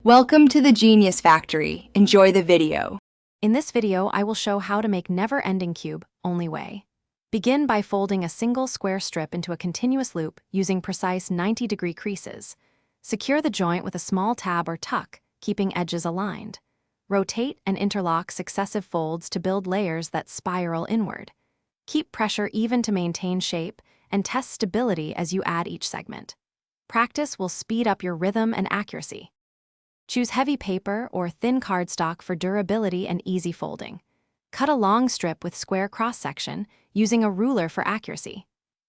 Welcome to the Genius Factory. Enjoy the video. In this video, I will show how to make never-ending cube only way. Begin by folding a single square strip into a continuous loop using precise 90-degree creases. Secure the joint with a small tab or tuck, keeping edges aligned. Rotate and interlock successive folds to build layers that spiral inward. Keep pressure even to maintain shape and test stability as you add each segment. Practice will speed up your rhythm and accuracy. Choose heavy paper or thin cardstock for durability and easy folding. Cut a long strip with square cross-section, using a ruler for accuracy.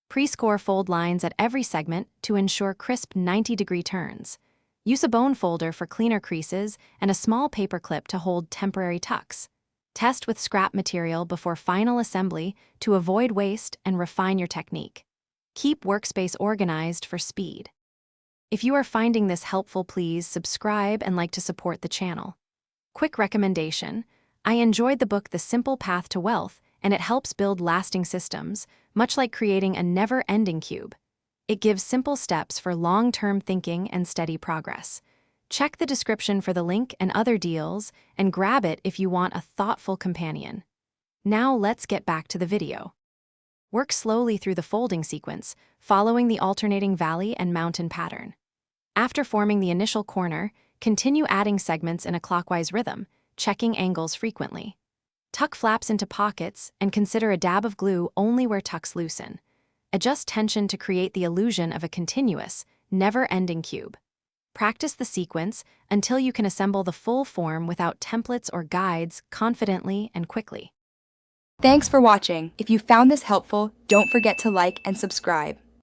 Pre-score fold lines at every segment to ensure crisp 90-degree turns. Use a bone folder for cleaner creases and a small paper clip to hold temporary tucks. Test with scrap material before final assembly to avoid waste and refine your technique. Keep workspace organized for speed. If you are finding this helpful, please subscribe and like to support the channel. Quick recommendation: I enjoyed the book The Simple Path to Wealth, and it helps build lasting systems, much like creating a never-ending cube. It gives simple steps for long-term thinking and steady progress. Check the description for the link and other deals, and grab it if you want a thoughtful companion. Now let's get back to the video. Work slowly through the folding sequence, following the alternating valley and mountain pattern. After forming the initial corner, continue adding segments in a clockwise rhythm, checking angles frequently. Tuck flaps into pockets and consider a dab of glue only where tucks loosen. Adjust tension to create the illusion of a continuous, never-ending cube. Practice the sequence until you can assemble the full form without templates or guides confidently and quickly. Thanks for watching. If you found this helpful, don't forget to like and subscribe.